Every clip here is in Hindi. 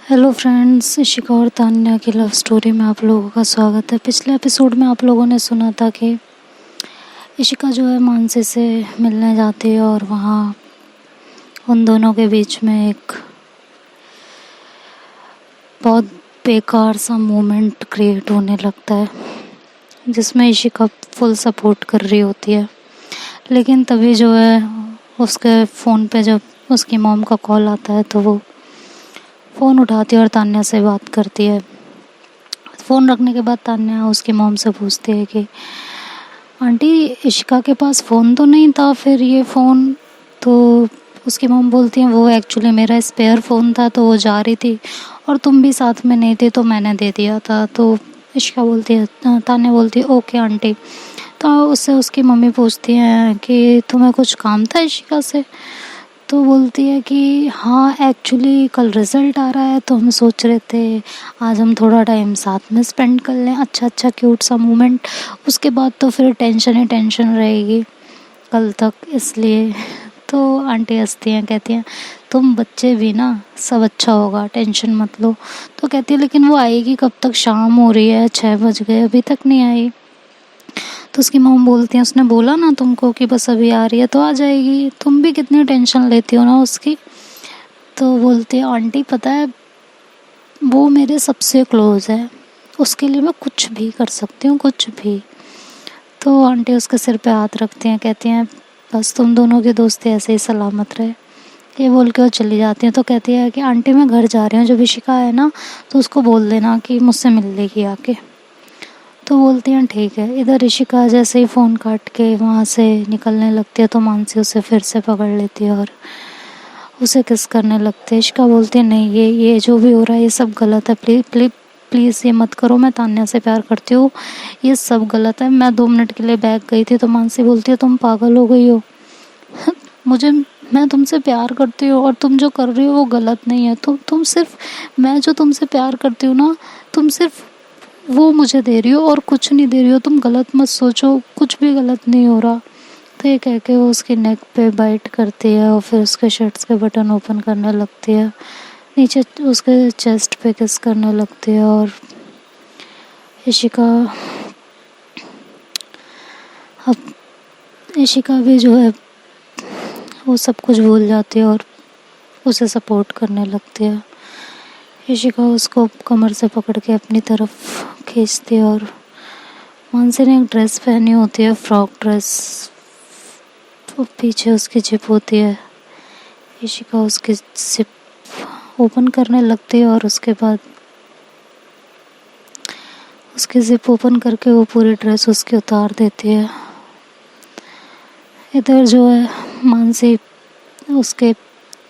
हेलो फ्रेंड्स, इशिका और तान्या की लव स्टोरी में आप लोगों का स्वागत है। पिछले एपिसोड में आप लोगों ने सुना था कि इशिका जो है मानसी से मिलने जाती है और वहाँ उन दोनों के बीच में एक बहुत बेकार सा मोमेंट क्रिएट होने लगता है, जिसमें इशिका फुल सपोर्ट कर रही होती है। लेकिन तभी जो है उसके फ़ोन पे जब उसकी मॉम का कॉल आता है तो वो फ़ोन उठाती है और तान्या से बात करती है। फ़ोन रखने के बाद तान्या उसकी मॉम से पूछती है कि आंटी, इशिका के पास फ़ोन तो नहीं था फिर ये फ़ोन? तो उसकी मॉम बोलती है वो एक्चुअली मेरा स्पेयर फ़ोन था, तो वो जा रही थी और तुम भी साथ में नहीं थे तो मैंने दे दिया था। तो इशिका बोलती है, तान्या बोलती है ओके आंटी। तो उससे उसकी मम्मी पूछती हैं कि तुम्हें कुछ काम था इशिका से? तो बोलती है कि हाँ एक्चुअली कल रिज़ल्ट आ रहा है तो हम सोच रहे थे आज हम थोड़ा टाइम साथ में स्पेंड कर लें, अच्छा क्यूट सा मोमेंट। उसके बाद तो फिर टेंशन ही टेंशन रहेगी कल तक, इसलिए। तो आंटी हंसती हैं, कहती हैं तुम बच्चे भी ना, सब अच्छा होगा, टेंशन मत लो। तो कहती है लेकिन वो आएगी कब तक? शाम हो रही है, 6 बज गए, अभी तक नहीं आई। तो उसकी मॉम बोलती हैं उसने बोला ना तुमको कि बस अभी आ रही है तो आ जाएगी, तुम भी कितनी टेंशन लेती हो ना उसकी। तो बोलती है आंटी पता है वो मेरे सबसे क्लोज़ है, उसके लिए मैं कुछ भी कर सकती हूँ, कुछ भी। तो आंटी उसके सिर पे हाथ रखती हैं, कहती हैं बस तुम दोनों की दोस्ती ऐसे ही सलामत रहे। ये बोल के वो चली जाती हैं। तो कहती है कि आंटी मैं घर जा रही हूँ, जब इशिका है ना तो उसको बोल देना कि मुझसे मिल लेगी आके। तो बोलती हैं ठीक है। इधर ऋषिका जैसे ही फ़ोन काट के वहाँ से निकलने लगती है तो मानसी उसे फिर से पकड़ लेती है और उसे किस करने लगती है। इशिका बोलती है नहीं, ये जो भी हो रहा है ये सब गलत है, प्लीज़ प्लीज़ प्लीज़ ये मत करो, मैं तान्या से प्यार करती हूँ, ये सब गलत है। मैं 2 मिनट के लिए बैग गई थी। तो मानसी बोलती है तुम पागल हो गई हो, मुझे मैं तुमसे प्यार करती हूँ और तुम जो कर रही हो वो गलत नहीं है। तुम सिर्फ, मैं जो तुमसे प्यार करती हूँ ना, तुम सिर्फ वो मुझे दे रही हो और कुछ नहीं दे रही हो। तुम गलत मत सोचो, कुछ भी गलत नहीं हो रहा। तो ये कह के वो उसकी नेक पे बाइट करती है और फिर उसके शर्ट्स के बटन ओपन करने लगती है, नीचे उसके चेस्ट पे किस करने लगती है। और इशिका अब इशिका भी जो है वो सब कुछ भूल जाती है और उसे सपोर्ट करने लगती है। इशिका उसको कमर से पकड़ के अपनी तरफ खींचती है और मानसी ने एक ड्रेस पहनी होती है, फ्रॉक ड्रेस, पीछे उसकी जिप होती है। इशिका उसकी जिप ओपन करने लगती है और उसके बाद उसकी जिप ओपन करके वो पूरी ड्रेस उसकी उतार देती है। इधर जो है मानसी उसके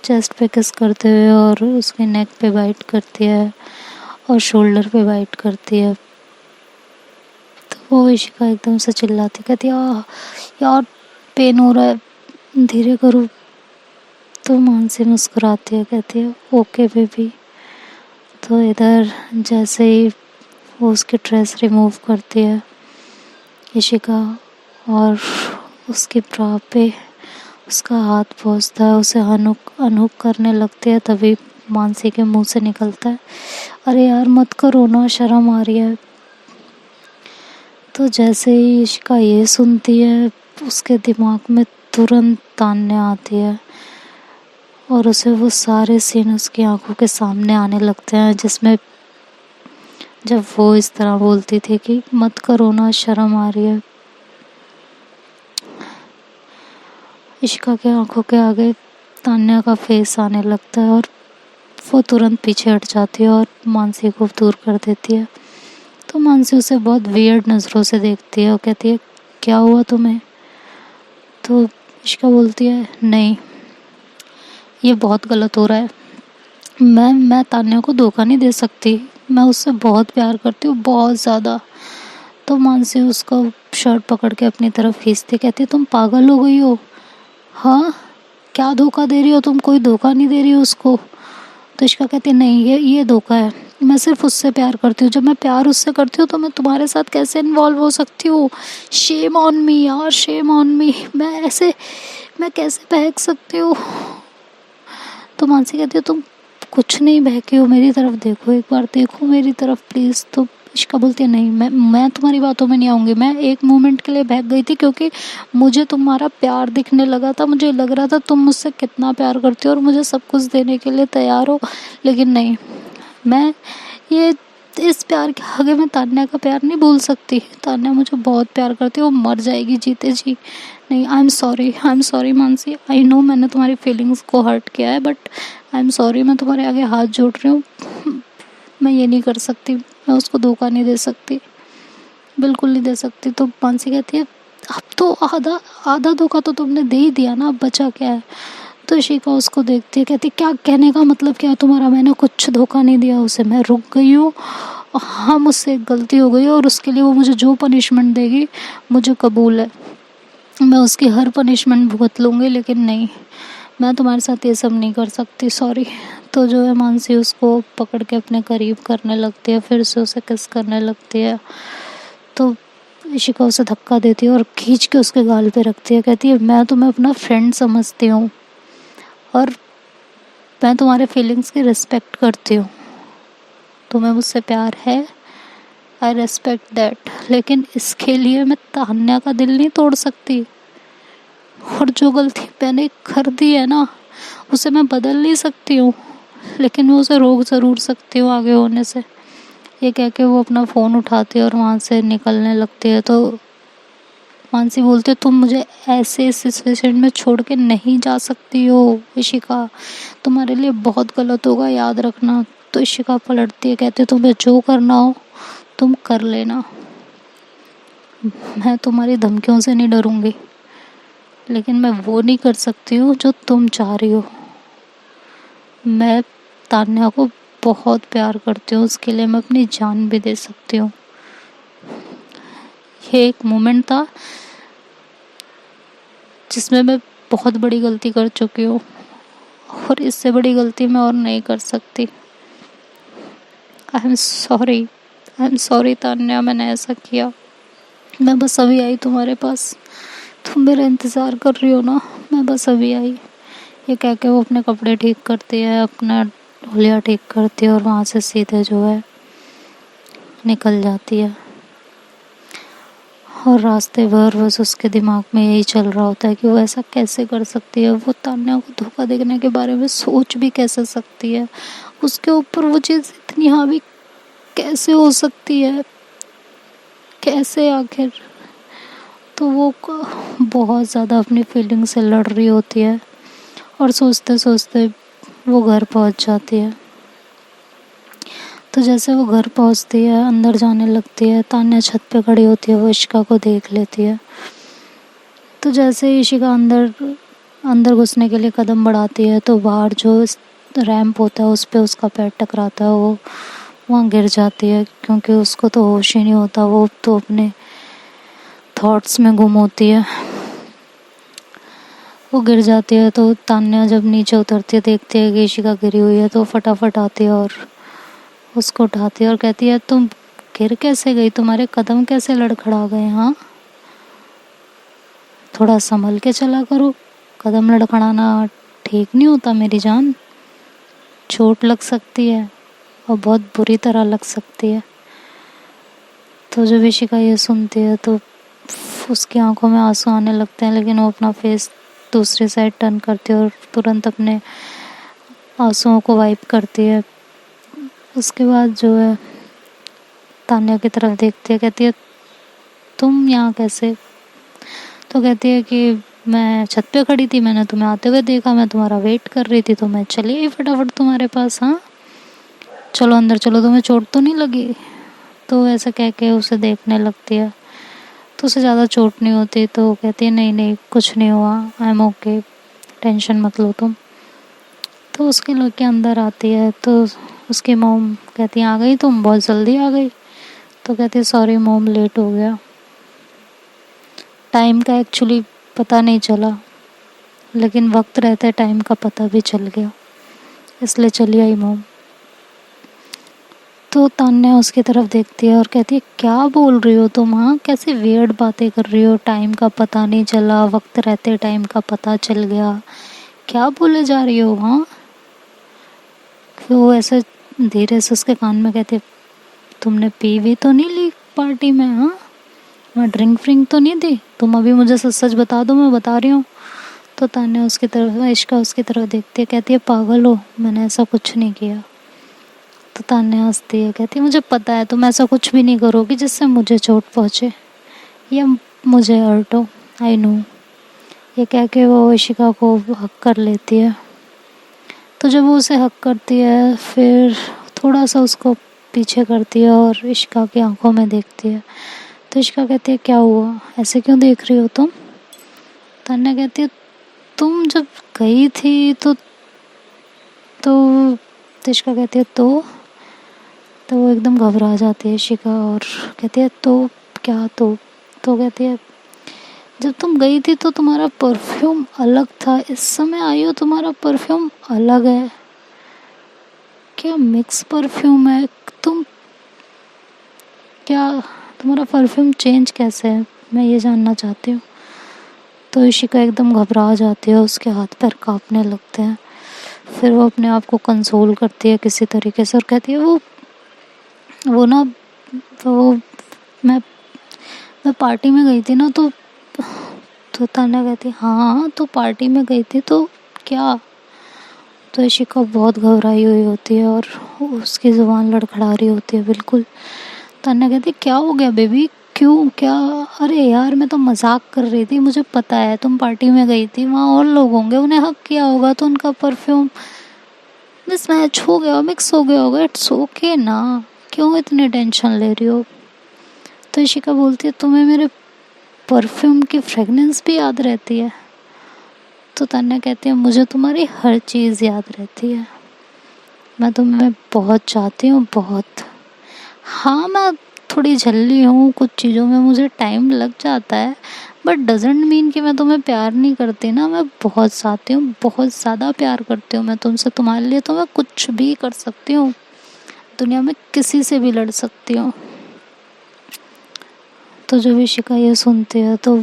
चेस्ट पे किस करते हुए और उसके नेक पे बाइट करती है और शोल्डर पे बाइट करती है। तो वो इशिका एकदम से चिल्लाती, कहती है यार पेन हो रहा है, धीरे करो। तो मानसी मुस्कुराती है, कहती है ओके बेबी। तो इधर जैसे ही वो उसकी ड्रेस रिमूव करती है इशिका और उसकी ब्रा पे उसका हाथ पहुँचता है, उसे अनहुक अनहुक करने लगती है। तभी मानसी के मुंह से निकलता है अरे यार मत करो ना, शर्म आ रही है। तो जैसे ही इशिका ये सुनती है उसके दिमाग में तुरंत तान्या आती है और उसे वो सारे सीन उसकी आंखों के सामने आने लगते हैं, जिसमें जब वो इस तरह बोलती थी कि मत करो ना, शर्म आ रही है। इशिका के आंखों के आगे तान्या का फेस आने लगता है और वो तुरंत पीछे हट जाती है और मानसी को दूर कर देती है। तो मानसी उसे बहुत वियर्ड नज़रों से देखती है और कहती है क्या हुआ तुम्हें? तो इशिका बोलती है नहीं, ये बहुत गलत हो रहा है, मैं तान्या को धोखा नहीं दे सकती, मैं उससे बहुत प्यार करती हूँ, बहुत ज़्यादा। तो मानसी उसको शर्ट पकड़ के अपनी तरफ खींचती, कहती है तुम पागल हो गई हो? हाँ, क्या धोखा दे रही हो तुम? कोई धोखा नहीं दे रही हो उसको। तो इशिका कहती है नहीं, ये धोखा है, मैं सिर्फ उससे प्यार करती हूँ, जब मैं प्यार उससे करती हूँ तो मैं तुम्हारे साथ कैसे इन्वॉल्व हो सकती हूँ? शेम ऑन मी यार, शेम ऑन मी, मैं कैसे बहक सकती हूँ? तो मानसी कहती है तुम कुछ नहीं बहके हो, मेरी तरफ देखो, एक बार देखो मेरी तरफ प्लीज़। तो इशिका बोलती है नहीं, मैं तुम्हारी बातों में नहीं आऊँगी। मैं एक मोमेंट के लिए बहक गई थी क्योंकि मुझे तुम्हारा प्यार दिखने लगा था, मुझे लग रहा था तुम मुझसे कितना प्यार करती हो और मुझे सब कुछ देने के लिए तैयार हो। लेकिन नहीं, मैं ये इस प्यार के आगे मैं तान्या का प्यार नहीं भूल सकती। तान्या मुझे बहुत प्यार करती है, वो मर जाएगी जीते जी। नहीं, I am sorry Mansi, I know मैंने तुम्हारी फीलिंग्स को हर्ट किया है, बट आई एम सॉरी। मैं तुम्हारे आगे हाथ जोड़ रही हूँ, मैं ये नहीं कर सकती, मैं उसको धोखा नहीं दे सकती, बिल्कुल नहीं दे सकती। तो मानसी कहती है अब तो आधा आधा धोखा तो तुमने दे ही दिया ना, अब बचा क्या है। तो इशिका उसको देखती है, कहती क्या कहने का मतलब क्या है तुम्हारा, मैंने कुछ धोखा नहीं दिया उसे, मैं रुक गई हूँ। हाँ, मुझसे एक गलती हो गई और उसके लिए वो मुझे जो पनिशमेंट देगी मुझे कबूल है, मैं उसकी हर पनिशमेंट भुगत लूँगी। लेकिन नहीं, मैं तुम्हारे साथ ये सब नहीं कर सकती, सॉरी। तो जो है मानसी उसको पकड़ के अपने करीब करने लगती है, फिर से उसे किस करने लगती है। तो इशिका उसे धक्का देती है और खींच के उसके गाल पे रखती है, कहती है मैं तुम्हें अपना फ्रेंड समझती हूँ और मैं तुम्हारे फीलिंग्स की रिस्पेक्ट करती हूँ, तुम्हें मुझसे प्यार है, आई रेस्पेक्ट दैट, लेकिन इसके लिए मैं तान्या का दिल नहीं तोड़ सकती। और जो गलती मैंने कर दी है ना, उसे मैं बदल नहीं सकती हूँ, लेकिन मैं उसे रोक ज़रूर सकती हूँ आगे होने से। ये कह के वो अपना फ़ोन उठाती है और वहाँ से निकलने लगती है। तो मानसी बोलती है तुम मुझे ऐसे सिचुएशन में छोड़ के नहीं जा सकती हो इशिका, तुम्हारे लिए बहुत गलत होगा, याद रखना। तो इशिका पलटती है, कहती है तुम्हें जो करना हो तुम कर लेना, मैं तुम्हारी धमकियों से नहीं डरूंगी, लेकिन मैं वो नहीं कर सकती हूँ जो तुम चाह रही हो। मैं तान्या को बहुत प्यार करती हूँ, उसके लिए मैं अपनी जान भी दे सकती हूँ। ये एक मोमेंट था जिसमें मैं बहुत बड़ी गलती कर चुकी हूँ और इससे बड़ी गलती मैं और नहीं कर सकती। आई एम सॉरी तान्या, मैंने ऐसा किया। मैं बस अभी आई तुम्हारे पास, तुम मेरा इंतज़ार कर रही हो ना, मैं बस अभी आई। ये कह के वो अपने कपड़े ठीक करती है, अपना हुलिया ठीक करती है और वहाँ से सीधे जो है निकल जाती है। और रास्ते भर बस उसके दिमाग में यही चल रहा होता है कि वो ऐसा कैसे कर सकती है, वो तान्या को धोखा देने के बारे में सोच भी कैसे सकती है, उसके ऊपर वो चीज़ इतनी हावी कैसे हो सकती है, कैसे आखिर। तो वो बहुत ज़्यादा अपनी फीलिंग से लड़ रही होती है और सोचते सोचते वो घर पहुंच जाती है। तो जैसे वो घर पहुंचती है, अंदर जाने लगती है, तान्या छत पे खड़ी होती है, वो इशिका को देख लेती है। तो जैसे ही इशिका अंदर अंदर घुसने के लिए कदम बढ़ाती है तो बाहर जो रैंप होता है उस पे उसका पैर टकराता है, वो वहाँ गिर जाती है क्योंकि उसको तो होश ही नहीं होता, वो तो अपने थॉट्स में गुम होती है। वो गिर जाती है तो तान्या जब नीचे उतरती है, देखती है कि इशिका गिरी हुई है, तो फटाफट आती है और उसको उठाती है और कहती है तुम गिर कैसे गई, तुम्हारे कदम कैसे लड़खड़ा गए, हाँ थोड़ा संभल के चला करो, कदम लड़खड़ाना ठीक नहीं होता मेरी जान, चोट लग सकती है और बहुत बुरी तरह लग सकती है। तो जब इशिका ये सुनती है तो उसकी आंखों में आंसू आने लगते हैं, लेकिन वो अपना फेस दूसरी साइड टर्न करती है और तुरंत अपने आंसुओं को वाइप करती है। उसके बाद जो है तान्या की तरफ देखती है, कहती है तुम यहाँ कैसे। तो कहती है कि मैं छत पे खड़ी थी, मैंने तुम्हें आते हुए देखा, मैं तुम्हारा वेट कर रही थी तो मैं चली आई फटाफट तुम्हारे पास। हाँ चलो अंदर चलो, तुम्हें चोट तो नहीं लगी। तो ऐसा कह के उसे देखने लगती है तो उसे ज़्यादा चोट नहीं होती, तो कहती है नहीं नहीं कुछ नहीं हुआ, आई एम ओके, टेंशन मत लो तुम। तो उसकी लड़की अंदर आती है तो उसकी मॉम कहती है आ गई तुम, बहुत जल्दी आ गई। तो कहती है सॉरी मॉम, लेट हो गया, टाइम का एक्चुअली पता नहीं चला, लेकिन वक्त रहते टाइम का पता भी चल गया, इसलिए चली आई मॉम। तो तान्या उसकी तरफ देखती है और कहती है क्या बोल रही हो तुम, हाँ कैसे वियर्ड बातें कर रही हो, टाइम का पता नहीं चला, वक्त रहते टाइम का पता चल गया, क्या बोले जा रही हो। हाँ फिर वो ऐसे धीरे से उसके कान में कहती है, तुमने पी भी तो नहीं ली पार्टी में? हाँ, मैं ड्रिंक व्रिंक तो नहीं दी? तुम अभी मुझे सच सच बता दो, मैं बता रही हूँ। तो तान्या उसकी तरफ, इश्का उसकी तरफ देखती है, कहती है, पागल हो, मैंने ऐसा कुछ नहीं किया। तो तान्या हंसती है, कहती है, मुझे पता है तुम ऐसा कुछ भी नहीं करोगी जिससे मुझे चोट पहुँचे या मुझे हर्ट हो, आई नो। ये कह के वो इशिका को हक कर लेती है। तो जब वो उसे हक करती है, फिर थोड़ा सा उसको पीछे करती है और इशिका की आंखों में देखती है। तो इशिका कहती है, क्या हुआ, ऐसे क्यों देख रही हो तुम? तान्या कहती है, तुम जब गई थी तो इशिका कहती है, तो वो एकदम घबरा जाती है इशिका और कहती है, तो क्या? तो कहती है, जब तुम गई थी तो तुम्हारा परफ्यूम अलग था, इस समय आई हो तुम्हारा परफ्यूम अलग है। क्या मिक्स परफ्यूम है? तुम क्या, तुम्हारा परफ्यूम चेंज कैसे है, मैं ये जानना चाहती हूँ। तो इशिका एकदम घबरा जाती है, उसके हाथ पैर कांपने लगते हैं। फिर वो अपने आप को कंसोल करती है किसी तरीके से और कहती है, वो ना, वो मैं पार्टी में गई थी ना, तो तान्या कहती, हाँ तो पार्टी में गई थी तो क्या? तो इशिका बहुत घबराई हुई होती है और उसकी ज़ुबान लड़खड़ा रही होती है बिल्कुल। तान्या कहती, क्या हो गया बेबी, क्यों, क्या? अरे यार, मैं तो मजाक कर रही थी, मुझे पता है तुम पार्टी में गई थी, वहाँ और लोग होंगे, उन्हें हक किया होगा तो उनका परफ्यूम मिसमैच हो गया, मिक्स हो गया होगा, इट्स ओके ना, क्यों इतनी टेंशन ले रही हो? तो इशिका बोलती है, तुम्हें मेरे परफ्यूम की फ्रेगनेंस भी याद रहती है? तो तान्या कहती है, मुझे तुम्हारी हर चीज़ याद रहती है, मैं तुम्हें बहुत चाहती हूँ, बहुत। हाँ, मैं थोड़ी झल्ली हूँ, कुछ चीज़ों में मुझे टाइम लग जाता है, बट डजेंट मीन कि मैं तुम्हें प्यार नहीं करती ना, मैं बहुत चाहती हूँ, बहुत ज़्यादा प्यार करती हूँ मैं तुमसे, तुम्हारे लिए तो मैं कुछ भी कर सकती हूँ, दुनिया में किसी से भी लड़ सकती हूँ। तो जब इशिका ये सुनती है तो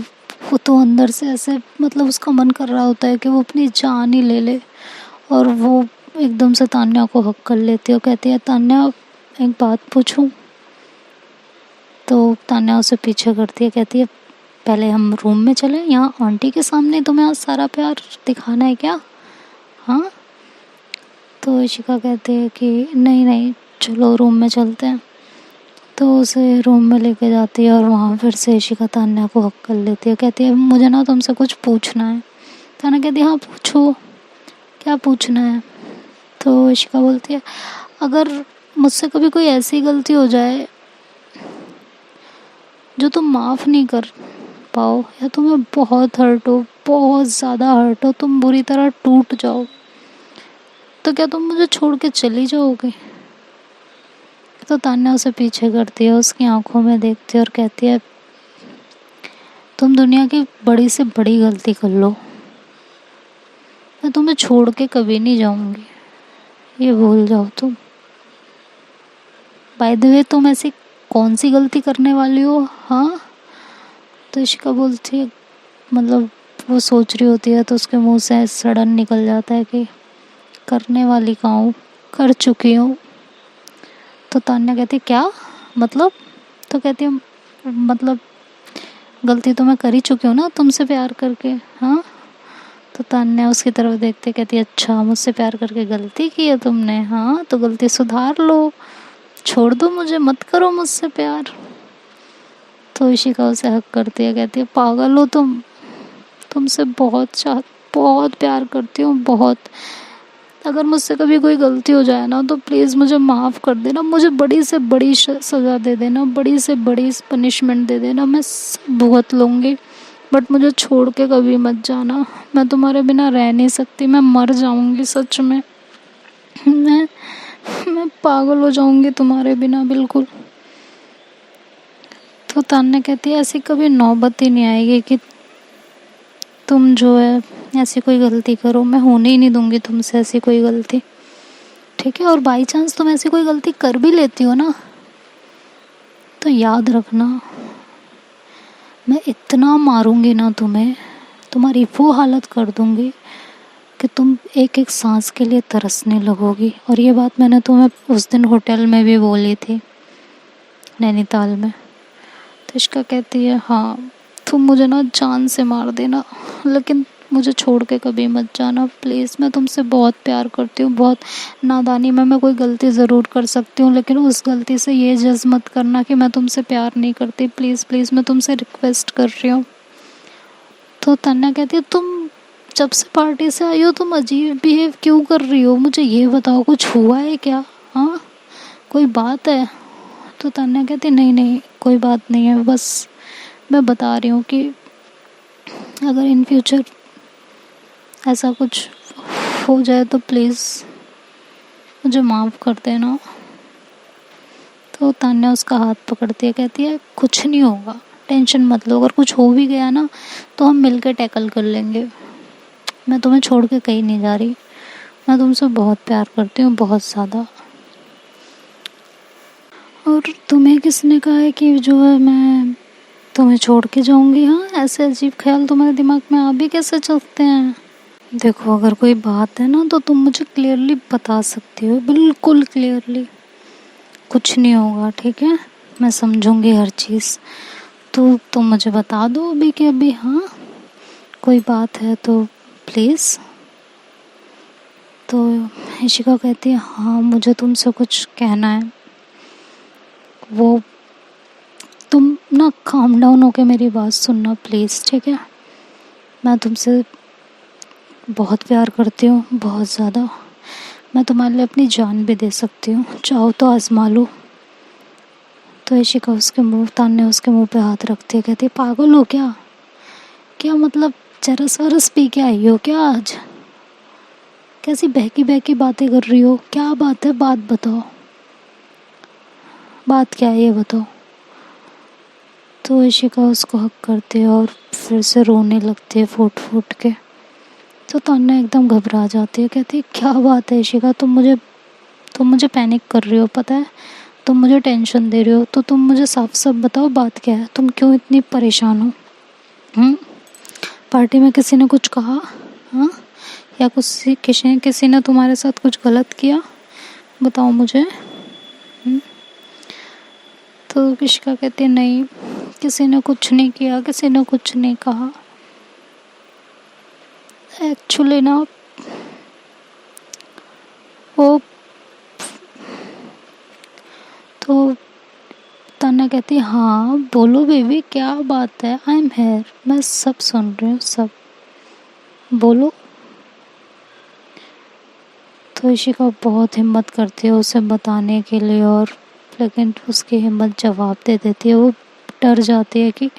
वो तो अंदर से ऐसे, मतलब उसका मन कर रहा होता है कि वो अपनी जान ही ले ले, और वो एकदम से तान्या को हक कर लेती है और कहती है, तान्या एक बात पूछूं? तो तान्या उसे पीछे करती है, कहती है, पहले हम रूम में चलें, यहाँ आंटी के सामने तुम्हें आज सारा प्यार दिखाना है क्या? हाँ। तो इशिका कहती है कि नहीं नहीं, चलो रूम में चलते हैं। तो उसे रूम में लेके जाती है और वहाँ फिर से इशिका तान्या को हक कर लेती है, कहती है, मुझे ना तुमसे कुछ पूछना है। तान्या कहती है, हाँ पूछो, क्या पूछना है? तो इशिका बोलती है, अगर मुझसे कभी कोई ऐसी गलती हो जाए जो तुम माफ़ नहीं कर पाओ, या तुम्हें बहुत हर्ट हो, बहुत ज़्यादा हर्ट हो, तुम बुरी तरह टूट जाओ, तो क्या तुम मुझे छोड़ के चली जाओगे? तो तान्या उसे पीछे करती है, उसकी आंखों में देखती है और कहती है, तुम दुनिया की बड़ी से बड़ी गलती कर लो, मैं तुम्हें छोड़ के कभी नहीं जाऊंगी, ये भूल जाओ तुम। बाय द वे, तुम ऐसी कौन सी गलती करने वाली हो? हाँ। तो इशिका बोलती है, मतलब वो सोच रही होती है तो उसके मुंह से सडन निकल जाता है कि करने वाली कहाँ हूँ, कर चुकी हूँ। तो तान्या कहती है, क्या मतलब? तो कहती है, मतलब गलती तो मैं कर ही चुकी हूँ ना तुमसे प्यार करके। हाँ। तो तान्या उसकी तरफ देखते कहती है, अच्छा, मुझसे प्यार करके गलती की है तुमने? हाँ, तो गलती सुधार लो, छोड़ दो मुझे, मत करो मुझसे प्यार। तो इशिका उसे हक करती है, कहती है, पागल हो तुम, तुमसे बहुत प्यार करती हूँ, बहुत। अगर मुझसे कभी कोई गलती हो जाए ना तो प्लीज़ मुझे माफ़ कर देना, मुझे बड़ी से बड़ी सज़ा दे देना, बड़ी से बड़ी पनिशमेंट दे देना, मैं सब भुगत लूँगी, बट मुझे छोड़ के कभी मत जाना, मैं तुम्हारे बिना रह नहीं सकती, मैं मर जाऊँगी सच में, मैं पागल हो जाऊँगी तुम्हारे बिना बिल्कुल। तो तान्या कहती है, ऐसी कभी नौबत ही नहीं आएगी कि तुम जो है ऐसी कोई गलती करो, मैं होने ही नहीं दूंगी तुमसे ऐसी कोई गलती, ठीक है? और बाई चांस तुम ऐसी कोई गलती कर भी लेती हो ना, तो याद रखना, मैं इतना मारूंगी ना तुम्हें, तुम्हारी वो हालत कर दूंगी कि तुम एक एक सांस के लिए तरसने लगोगी। और ये बात मैंने तुम्हें उस दिन होटल में भी बोली थी, नैनीताल में। तो इश्का कहती है हाँ, तुम मुझे ना जान से मार देना, लेकिन मुझे छोड़ के कभी मत जाना प्लीज़। मैं तुमसे बहुत प्यार करती हूँ, बहुत नादानी में मैं कोई गलती ज़रूर कर सकती हूँ, लेकिन उस गलती से ये जज मत करना कि मैं तुमसे प्यार नहीं करती। प्लीज़ प्लीज़, मैं तुमसे रिक्वेस्ट कर रही हूँ। तो तन्या कहती है तुम जब से पार्टी से आई हो तुम अजीब बिहेव क्यों कर रही हो, मुझे ये बताओ कुछ हुआ है क्या, हाँ कोई बात है। तो तन्या कहती नहीं नहीं कोई बात नहीं है, बस मैं बता रही हूँ कि अगर इन फ्यूचर ऐसा कुछ हो जाए तो प्लीज़ मुझे माफ़ कर देना। तो तान्या उसका हाथ पकड़ती है, कहती है कुछ नहीं होगा, टेंशन मत लो, अगर कुछ हो भी गया ना तो हम मिलकर टैकल कर लेंगे। मैं तुम्हें छोड़ के कहीं नहीं जा रही, मैं तुमसे बहुत प्यार करती हूँ, बहुत ज़्यादा। और तुम्हें किसने कहा है कि जो है मैं तुम्हें छोड़ के जाऊंगी, हाँ ऐसे अजीब ख्याल तुम्हारे दिमाग में आ भी कैसे चलते हैं। देखो अगर कोई बात है ना तो तुम मुझे क्लियरली बता सकती हो, बिल्कुल क्लियरली। कुछ नहीं होगा ठीक है, मैं समझूंगी हर चीज़। तो तुम मुझे बता दो अभी कि अभी हाँ कोई बात है तो प्लीज़। तो इशिका कहती है हाँ मुझे तुमसे कुछ कहना है। वो तुम ना काम डाउन होके मेरी बात सुनना प्लीज़, ठीक है। मैं तुमसे बहुत प्यार करती हूँ, बहुत ज़्यादा। मैं तुम्हारे लिए अपनी जान भी दे सकती हूँ, चाहो तो आजमा लो। तो इशिका उसके मुंह, तान्या उसके मुंह पे हाथ रखती है, कहती है पागल हो क्या, क्या मतलब चरस वरस पी के आई हो क्या आज, कैसी बहकी बहकी बातें कर रही हो, क्या बात है, बात बताओ, बात क्या है ये बताओ। तो इशिका उसको हक करती है और फिर से रोने लगती है फूट फूट के। तो तान्या एकदम घबरा जाती है, कहती है क्या बात है इशिका, तुम मुझे पैनिक कर रही हो, पता है तुम मुझे टेंशन दे रही हो, तो तुम मुझे साफ साफ बताओ बात क्या है, तुम क्यों इतनी परेशान हो। पार्टी में किसी ने कुछ कहा, हाँ, या किसी ने तुम्हारे साथ कुछ गलत किया, बताओ मुझे। तो इशिका कहती है नहीं, किसी ने कुछ नहीं किया, किसी ने कुछ नहीं कहा। एक्चुअली ना वो, तो तान्या कहती है हाँ बोलो बेबी क्या बात है, आई एम हेयर, मैं सब सुन रही हूँ, सब बोलो। तो इशिका बहुत हिम्मत करती है उसे बताने के लिए, और लेकिन उसकी हिम्मत जवाब दे देती है। वो डर जाती है कि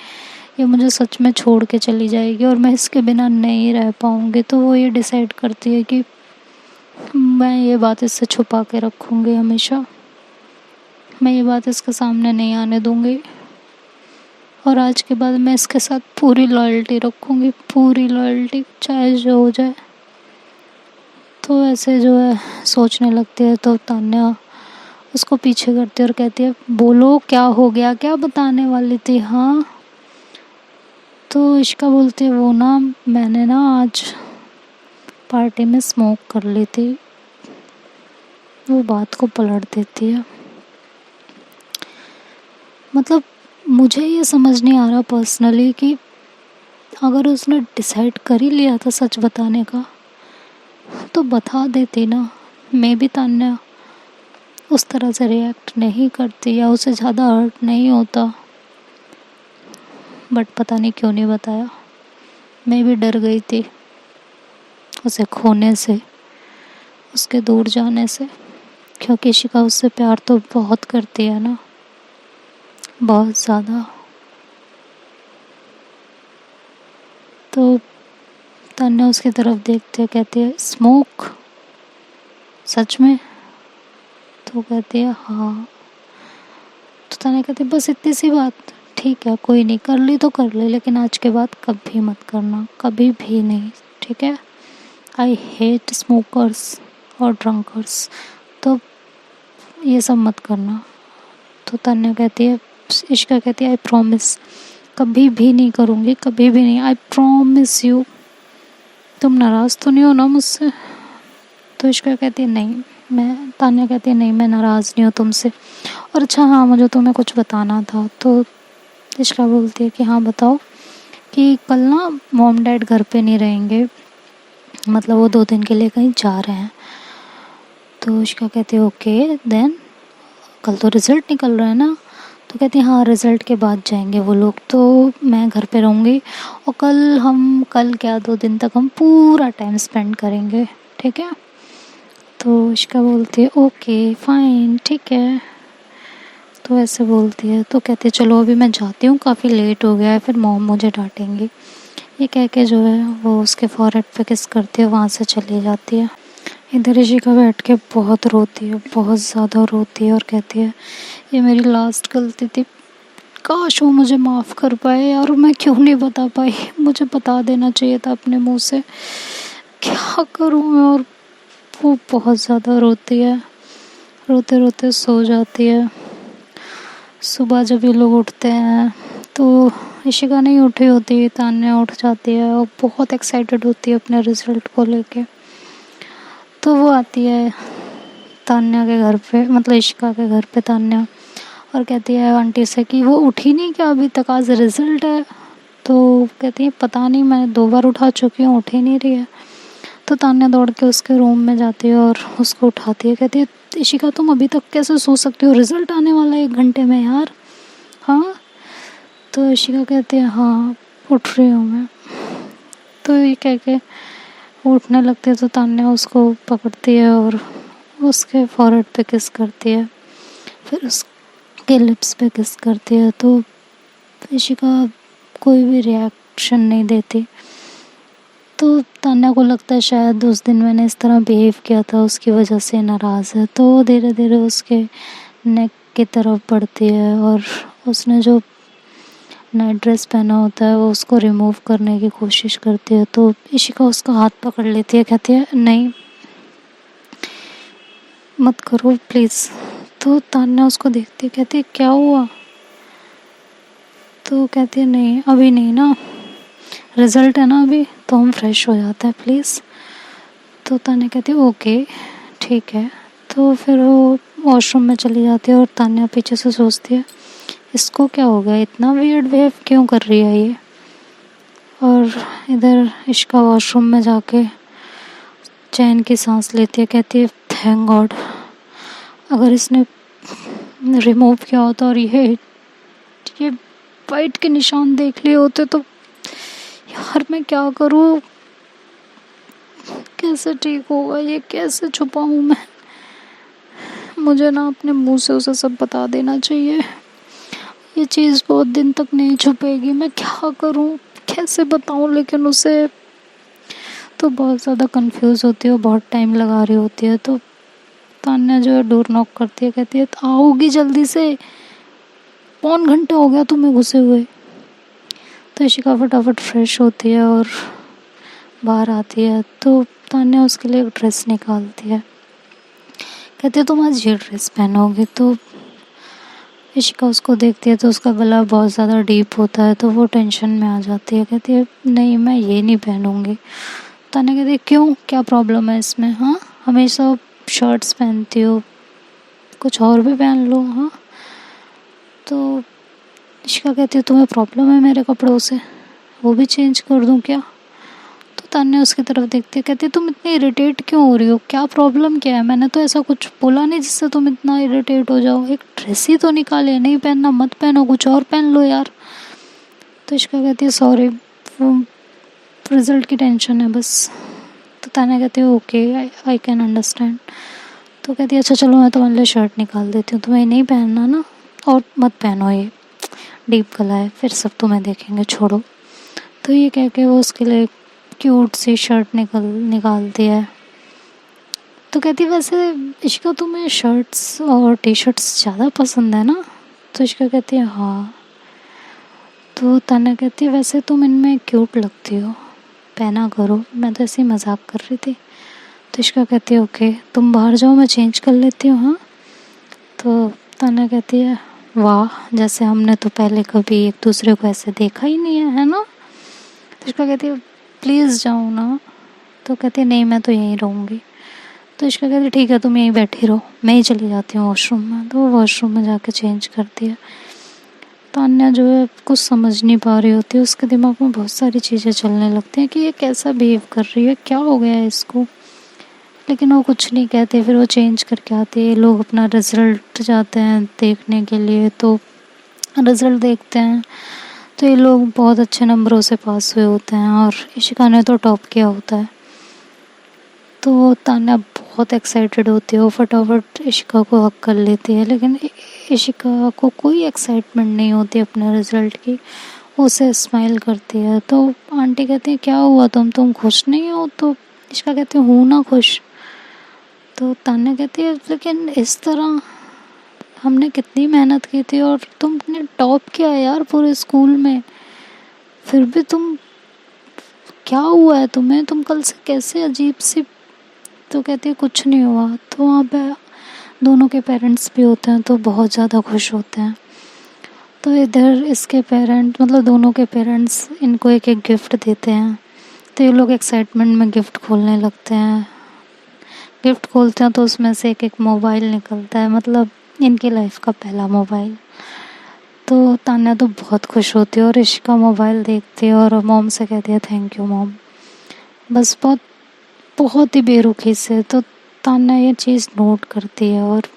ये मुझे सच में छोड़ के चली जाएगी और मैं इसके बिना नहीं रह पाऊँगी। तो वो ये डिसाइड करती है कि मैं ये बात इससे छुपा के रखूँगी हमेशा, मैं ये बात इसके सामने नहीं आने दूँगी, और आज के बाद मैं इसके साथ पूरी लॉयल्टी रखूँगी, पूरी लॉयल्टी, चाहे जो हो जाए। तो ऐसे जो है सोचने लगती है। तो तान्या उसको पीछे करती है और कहती है बोलो क्या हो गया, क्या बताने वाली थी, हाँ। तो इशिका बोलती है वो ना मैंने ना आज पार्टी में स्मोक कर ली थी। वो बात को पलट देती है। मतलब मुझे ये समझ नहीं आ रहा पर्सनली कि अगर उसने डिसाइड कर ही लिया था सच बताने का तो बता देती ना, मैं भी तान्या उस तरह से रिएक्ट नहीं करती या उसे ज़्यादा हर्ट नहीं होता। बट पता नहीं क्यों नहीं बताया, मैं भी डर गई थी उसे खोने से, उसके दूर जाने से, क्योंकि इशिका उससे प्यार तो बहुत करती है ना, बहुत ज़्यादा। तो तान्या उसकी तरफ देखते कहती है स्मोक, सच में? तो कहती है हाँ। तो तान्या कहती है बस इतनी सी बात, ठीक है कोई नहीं, कर ली तो कर ली, लेकिन आज के बाद कभी मत करना, कभी भी नहीं, ठीक है। आई हेट स्मोकर्स और ड्रंकर्स, तो ये सब मत करना। तो तान्या कहती है, इशिका कहती है आई प्रॉमिस, कभी भी नहीं करूँगी, कभी भी नहीं, आई प्रॉमिस यू। तुम नाराज़ तो नहीं हो ना मुझसे? तो इश्का कहती है नहीं, मैं तान्या कहती है नहीं मैं नाराज़ नहीं हूँ तुमसे। और अच्छा हाँ, मुझे तुम्हें कुछ बताना था। तो इश्का बोलती है कि हाँ बताओ। कि कल ना मॉम डैड घर पे नहीं रहेंगे, मतलब वो 2 दिन के लिए कहीं जा रहे हैं। तो इश्का कहती है ओके देन, कल तो रिज़ल्ट निकल रहा है ना। तो कहती है हाँ रिज़ल्ट के बाद जाएंगे वो लोग, तो मैं घर पे रहूँगी। और कल क्या 2 दिन तक हम पूरा टाइम स्पेंड करेंगे, ठीक है। तो इश्का बोलती है ओके फाइन ठीक है। तो ऐसे बोलती है। तो कहती है चलो अभी मैं जाती हूँ, काफ़ी लेट हो गया है, फिर मॉम मुझे डांटेंगी। ये कह के जो है वो उसके फॉरहेड पे किस करती है, वहाँ से चली जाती है। इधर इशिका बैठ के बहुत रोती है, बहुत ज़्यादा रोती है और कहती है ये मेरी लास्ट गलती थी, काश वो मुझे माफ़ कर पाए यार, मैं क्यों नहीं बता पाई, मुझे बता देना चाहिए था अपने मुंह से, क्या करूँ मैं। और वो बहुत ज़्यादा रोती है, रोते रोते सो जाती है। सुबह जब ये लोग उठते हैं तो इशिका नहीं उठी होती, तान्या उठ जाती है और बहुत एक्साइटेड होती है अपने रिज़ल्ट को लेके। तो वो आती है तान्या के घर पे, मतलब इशिका के घर पे तान्या, और कहती है आंटी से कि वो उठी नहीं क्या अभी तक, आज रिज़ल्ट है। तो कहती है पता नहीं, मैं 2 बार उठा चुकी हूँ, उठ ही नहीं रही है। तो तान्या दौड़ के उसके रूम में जाती है और उसको उठाती है। कहती है इशिका तुम अभी तक कैसे सो सकती हो, रिज़ल्ट आने वाला है 1 घंटे में यार। हाँ। तो इशिका कहती है हाँ उठ रही हूँ मैं। तो ये कह के उठने लगती है। तो तान्या उसको पकड़ती है और उसके फॉरहेड पे किस करती है, फिर उसके लिप्स पे किस करती है। तो इशिका कोई भी रिएक्शन नहीं देती। तो तान्या को लगता है शायद उस दिन मैंने इस तरह बिहेव किया था, उसकी वजह से नाराज़ है। तो वो धीरे धीरे उसके नेक की तरफ बढ़ती है और उसने जो नाइट ड्रेस पहना होता है वो उसको रिमूव करने की कोशिश करती है। तो इशिका उसका हाथ पकड़ लेती है, कहती है नहीं मत करो प्लीज़। तो तान्या उसको देखती है, कहती है क्या हुआ। तो कहती है नहीं अभी नहीं ना, रिज़ल्ट है ना अभी, तो हम फ्रेश हो जाते हैं प्लीज़। तो तान्या कहती है ओके ठीक है। तो फिर वो वॉशरूम में चली जाती है और तान्या पीछे से सोचती है इसको क्या हो गया, इतना वियर्ड बिहेव क्यों कर रही है ये। और इधर इशिका वॉशरूम में जाके चैन की सांस लेती है, कहती है थैंक गॉड, अगर इसने रिमूव किया होता और ये वाइट के निशान देख लिए होते तो यार मैं क्या करूँ, कैसे ठीक होगा ये, कैसे छुपाऊँ मैं, मुझे ना अपने मुंह से उसे सब बता देना चाहिए, ये चीज़ बहुत दिन तक नहीं छुपेगी, मैं क्या करूँ कैसे बताऊँ। लेकिन उसे तो बहुत ज़्यादा कंफ्यूज होती है, बहुत टाइम लगा रही होती है। तो तान्या जो है डोर नॉक करती है, कहती है आओगी जल्दी से, 1.25 घंटा हो गया तुम्हें घुसे हुए। तो इशिका फटाफट फ्रेश होती है और बाहर आती है। तो तान्या उसके लिए एक ड्रेस निकालती है, कहती है तुम आज ये ड्रेस पहनोगी। तो इशिका उसको देखती है तो उसका गला बहुत ज़्यादा डीप होता है, तो वो टेंशन में आ जाती है, कहती है नहीं मैं ये नहीं पहनूंगी। तान्या कहती है क्यों, क्या प्रॉब्लम है इसमें, हाँ हमेशा शर्ट्स पहनती हो, कुछ और भी पहन लो। हाँ। तो इशिका कहती है तुम्हें प्रॉब्लम है मेरे कपड़ों से, वो भी चेंज कर दूँ क्या। तो तान्या उसकी तरफ देखती है, कहती है तुम इतनी इरिटेट क्यों हो रही हो, क्या प्रॉब्लम क्या है, मैंने तो ऐसा कुछ बोला नहीं जिससे तुम इतना इरिटेट हो जाओ, एक ड्रेस ही तो निकाले, नहीं पहनना मत पहनो, कुछ और पहन लो यार। तो इशिका कहती है सॉरी वो रिज़ल्ट की टेंशन है बस। तो तान्या कहती है ओके आई कैन अंडरस्टैंड। तो कहती है अच्छा चलो मैं तुम्हारे लिए शर्ट निकाल देती हूँ, तुम्हें नहीं पहनना ना, और मत पहनो ये डीप गला है, फिर सब तुम्हें देखेंगे, छोड़ो। तो ये कह के वो उसके लिए क्यूट सी शर्ट निकालती है। तो कहती है वैसे इशिका तुम्हें शर्ट्स और टी शर्ट्स ज़्यादा पसंद है ना। तो इशिका कहती है हाँ। तो तान्या कहती है वैसे तुम इनमें क्यूट लगती हो, पहना करो, मैं तो ऐसे ही मजाक कर रही थी। तो इशिका कहती है ओके तुम बाहर जाओ मैं चेंज कर लेती हूँ। हाँ। तो तान्या कहती है वाह, जैसे हमने तो पहले कभी एक दूसरे को ऐसे देखा ही नहीं है, है ना। तो इशिका कहती है प्लीज़ जाओ ना, तो कहती है नहीं मैं तो यहीं रहूँगी। तो इशिका कहती है ठीक है तुम यहीं बैठी रहो, मैं ही चली जाती हूँ वॉशरूम में। तो वो वॉशरूम में जाके चेंज करती है। तान्या जो है कुछ समझ नहीं पा रही होती है, उसके दिमाग में बहुत सारी चीज़ें चलने लगती हैं कि ये कैसा बिहेव कर रही है, क्या हो गया है इसको। लेकिन वो कुछ नहीं कहते। फिर वो चेंज करके आते हैं, लोग अपना रिज़ल्ट जाते हैं देखने के लिए। तो रिज़ल्ट देखते हैं तो ये लोग बहुत अच्छे नंबरों से पास हुए होते हैं और इशिका ने तो टॉप किया होता है। तो तान्या बहुत एक्साइटेड होती है, वो फटाफट इशिका को हक कर लेती है। लेकिन इशिका को कोई एक्साइटमेंट नहीं होती अपने रिज़ल्ट की, वो उसे स्माइल करती है। तो आंटी कहती है क्या हुआ तुम खुश नहीं हो। तो इशिका कहती है हूँ ना खुश। तो तान्या कहती है लेकिन इस तरह हमने कितनी मेहनत की थी और तुमने टॉप किया यार पूरे स्कूल में, फिर भी तुम क्या हुआ है तुम्हें, तुम कल से कैसे अजीब सी। तो कहती है कुछ नहीं हुआ। तो वहाँ पे दोनों के पेरेंट्स भी होते हैं तो बहुत ज़्यादा खुश होते हैं। तो इधर इसके पेरेंट मतलब दोनों के पेरेंट्स इनको एक एक गिफ्ट देते हैं। तो ये लोग एक्साइटमेंट में गिफ्ट खोलने लगते हैं। गिफ्ट खोलते हैं तो उसमें से एक एक मोबाइल निकलता है, मतलब इनकी लाइफ का पहला मोबाइल। तो तान्या तो बहुत खुश होती है और इशिका मोबाइल देखती है और मॉम से कहती है थैंक यू मॉम, बस बहुत बहुत ही बेरुखी से। तो तान्या ये चीज़ नोट करती है और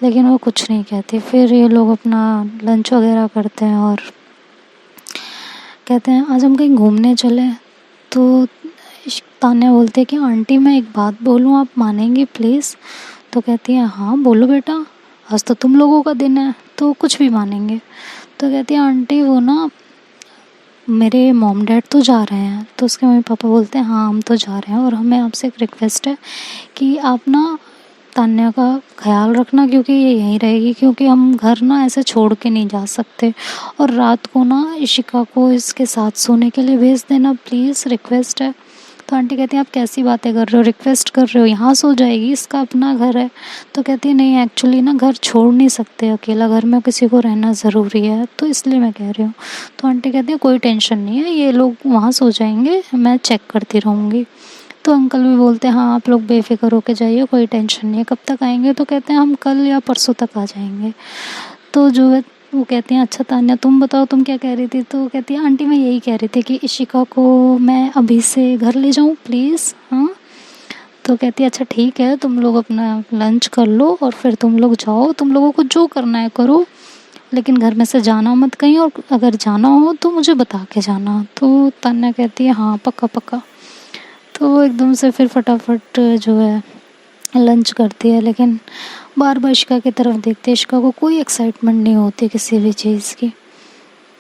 लेकिन वो कुछ नहीं कहती। फिर ये लोग अपना लंच वगैरह करते हैं और कहते हैं आज हम कहीं घूमने चलें। तो तान्या बोलती है कि आंटी मैं एक बात बोलूँ आप मानेंगी प्लीज़। तो कहती है हाँ बोलो बेटा, आज तो तुम लोगों का दिन है तो कुछ भी मानेंगे। तो कहती है आंटी वो ना मेरे मॉम डैड तो जा रहे हैं। तो उसके मम्मी पापा बोलते हैं हाँ हम तो जा रहे हैं और हमें आपसे एक रिक्वेस्ट है कि आप ना तान्या का ख्याल रखना, क्योंकि ये यहीं रहेगी, क्योंकि हम घर ना ऐसे छोड़ के नहीं जा सकते। और रात को ना इशिका को इसके साथ सोने के लिए भेज देना प्लीज़, रिक्वेस्ट है। तो आंटी कहती है आप कैसी बातें कर रहे हो, रिक्वेस्ट कर रहे हो, यहाँ सो जाएगी, इसका अपना घर है। तो कहती है नहीं एक्चुअली ना घर छोड़ नहीं सकते अकेला, घर में किसी को रहना ज़रूरी है, तो इसलिए मैं कह रही हूँ। तो आंटी कहती है कोई टेंशन नहीं है, ये लोग वहाँ सो जाएंगे, मैं चेक करती रहूँगी। तो अंकल भी बोलते हैं हाँ आप लोग बेफिक्र होके जाइए, कोई टेंशन नहीं है। कब तक आएंगे। तो कहते हैं हम कल या परसों तक आ जाएंगे। तो जो है वो कहते हैं अच्छा तान्या तुम बताओ तुम क्या कह रही थी। तो कहती है आंटी मैं यही कह रही थी कि इशिका को मैं अभी से घर ले जाऊँ प्लीज़। हाँ तो कहती है अच्छा ठीक है तुम लोग अपना लंच कर लो और फिर तुम लोग जाओ, तुम लोगों को जो करना है करो, लेकिन घर में से जाना मत कहीं, और अगर जाना हो तो मुझे बता के जाना। तो तान्या कहती है हाँ पक्का पक्का। तो वो एकदम से फिर फटाफट जो है लंच करती है, लेकिन बार बार इशिका की तरफ देखती है। इशिका को कोई एक्साइटमेंट नहीं होती किसी भी चीज़ की।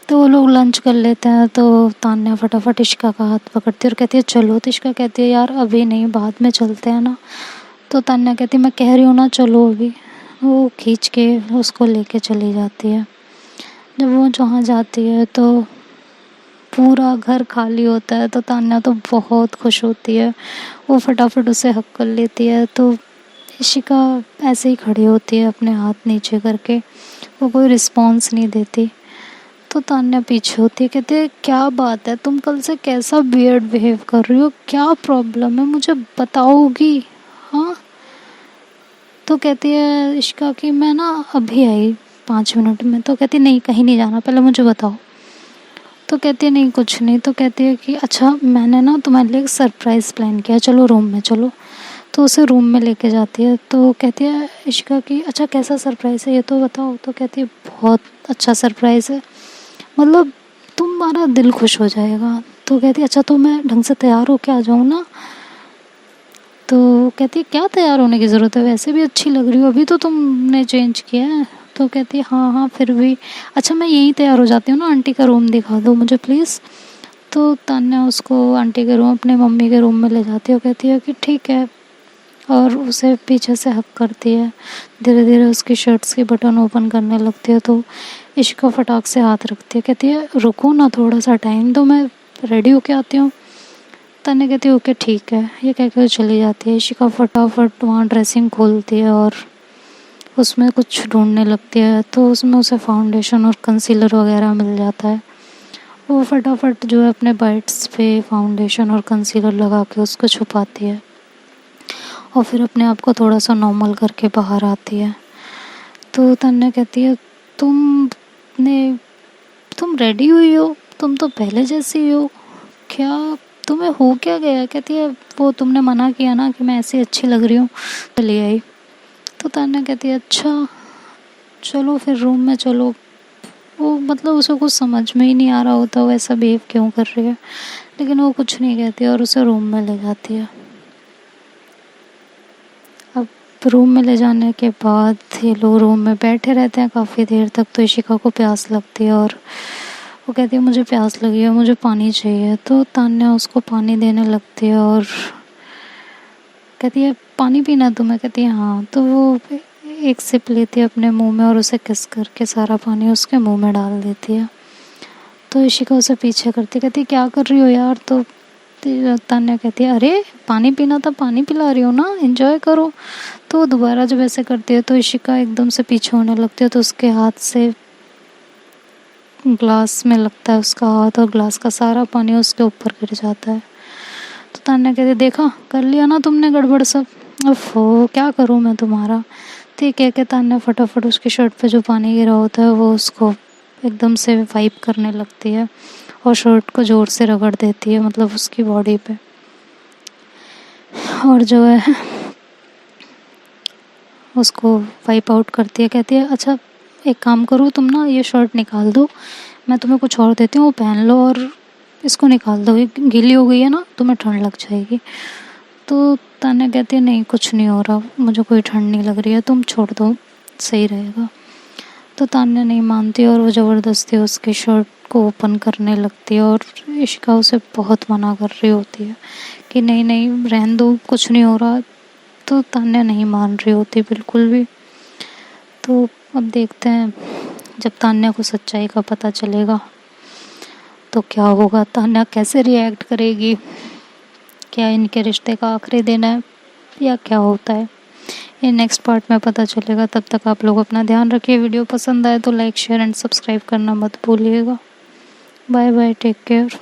तो वो लोग लंच कर लेते हैं। तो तान्या फटाफट इशिका का हाथ पकड़ती है और कहती है चलो। तो इशिका कहती है यार अभी नहीं बाद में चलते हैं ना। तो तान्या कहती है मैं कह रही हूँ ना चलो अभी। वो खींच के उसको लेके चली जाती है। जब वो जहाँ जाती है तो पूरा घर खाली होता है। तो तान्या तो बहुत खुश होती है, वो फटाफट उसे हक कर लेती है। तो इशिका ऐसे ही खड़ी होती है अपने हाथ नीचे करके, वो कोई रिस्पॉन्स नहीं देती। तो तान्या पीछे होती है, कहती है क्या बात है तुम कल से कैसा वियर्ड बिहेव कर रही हो, क्या प्रॉब्लम है मुझे बताओगी। हाँ तो कहती है इशिका कि मैं ना अभी आई 5 मिनट में। तो कहती नहीं कहीं नहीं जाना, पहले मुझे बताओ। तो कहती है नहीं कुछ नहीं। तो कहती है कि अच्छा मैंने ना तुम्हारे लिए एक सरप्राइज़ प्लान किया, चलो रूम में चलो। तो उसे रूम में लेके जाती है। तो कहती है इशिका कि अच्छा कैसा सरप्राइज़ है ये तो बताओ। तो कहती है बहुत अच्छा सरप्राइज़ है, मतलब तुम्हारा दिल खुश हो जाएगा। तो कहती है अच्छा तो मैं ढंग से तैयार होके आ जाऊँ ना। तो कहती है क्या तैयार होने की ज़रूरत है, वैसे भी अच्छी लग रही हो, अभी तो तुमने चेंज किया है। तो कहती है हाँ हाँ फिर भी अच्छा मैं यहीं तैयार हो जाती हूँ ना, आंटी का रूम दिखा दो मुझे प्लीज़। तो तान्या उसको आंटी के रूम अपने मम्मी के रूम में ले जाती है और कहती है कि ठीक है, और उसे पीछे से हक करती है। धीरे धीरे उसकी शर्ट्स की बटन ओपन करने लगती है। तो इशिका फटाक से हाथ रखती है, कहती है रुको ना थोड़ा सा टाइम दो, मैं रेडी होके आती हूँ। तान्या कहती है ओके ठीक है, ये कह के चली जाती है। इशिका फटाफट वहाँ ड्रेसिंग खोलती है और उसमें कुछ ढूंढने लगती है। तो उसमें उसे फाउंडेशन और कंसीलर वगैरह मिल जाता है वो फटाफट जो है अपने बाइट्स पे फाउंडेशन और कंसीलर लगा के उसको छुपाती है और फिर अपने आप को थोड़ा सा नॉर्मल करके बाहर आती है। तो तन्या कहती है, तुमने तुम रेडी हुई हो, तुम तो पहले जैसी ही हो, क्या तुम्हें हो क्या गया? कहती है, वो तुमने मना किया ना कि मैं ऐसी अच्छी लग रही हूँ, तो ले आई। तो तान्या कहती है, अच्छा चलो फिर रूम में चलो। वो मतलब उसे कुछ समझ में ही नहीं आ रहा होता वो ऐसा बिहेव क्यों कर रही है, लेकिन वो कुछ नहीं कहती और उसे रूम में ले जाती है। अब रूम में ले जाने के बाद ये लोग रूम में बैठे रहते हैं काफ़ी देर तक। तो इशिका को प्यास लगती है और वो कहती है, मुझे प्यास लगी है, मुझे पानी चाहिए। तो तान्या उसको पानी देने लगती है और कहती है, पानी पीना तुम्हें? कहती है हाँ। तो वो एक सिप लेती है अपने मुंह में और उसे किस करके सारा पानी उसके मुंह में डाल देती है। तो इशिका उसे पीछे करती, कहती है, क्या कर रही हो यार? तो तान्या कहती है, अरे पानी पीना था, पानी पिला रही हो ना, एंजॉय करो। तो दोबारा जब ऐसे करती है तो इशिका एकदम से पीछे होने लगती है, तो उसके हाथ से ग्लास में लगता है उसका हाथ और ग्लास का सारा पानी उसके ऊपर गिर जाता है। तो तान्या कहती, देखा कर लिया ना तुमने गड़बड़ सब, ओफो क्या करूँ मैं तुम्हारा। तो ये कह के तान्या फटाफट उसकी शर्ट पे जो पानी गिरा होता है वो उसको एकदम से वाइप करने लगती है और शर्ट को ज़ोर से रगड़ देती है, मतलब उसकी बॉडी पे। और जो है उसको वाइप आउट करती है। कहती है, अच्छा एक काम करो तुम ना, ये शर्ट निकाल दो, मैं तुम्हें कुछ और देती हूँ, वो पहन लो और इसको निकाल दो, ये गीली हो गई है ना, तुम्हें ठंड लग जाएगी। तो तान्या कहती है, नहीं कुछ नहीं हो रहा, मुझे कोई ठंड नहीं लग रही है, तुम छोड़ दो, सही रहेगा। तो तान्या नहीं मानती और वो ज़बरदस्ती उसकी शर्ट को ओपन करने लगती है और इशिका उसे बहुत मना कर रही होती है कि नहीं नहीं रहने दो, कुछ नहीं हो रहा। तो तान्या नहीं मान रही होती बिल्कुल भी। तो अब देखते हैं जब तान्या को सच्चाई का पता चलेगा तो क्या होगा, तान्या कैसे रिएक्ट करेगी, क्या इनके रिश्ते का आखिरी दिन है या क्या होता है, ये नेक्स्ट पार्ट में पता चलेगा। तब तक आप लोग अपना ध्यान रखिए। वीडियो पसंद आए तो लाइक शेयर एंड सब्सक्राइब करना मत भूलिएगा। Bye bye, take care.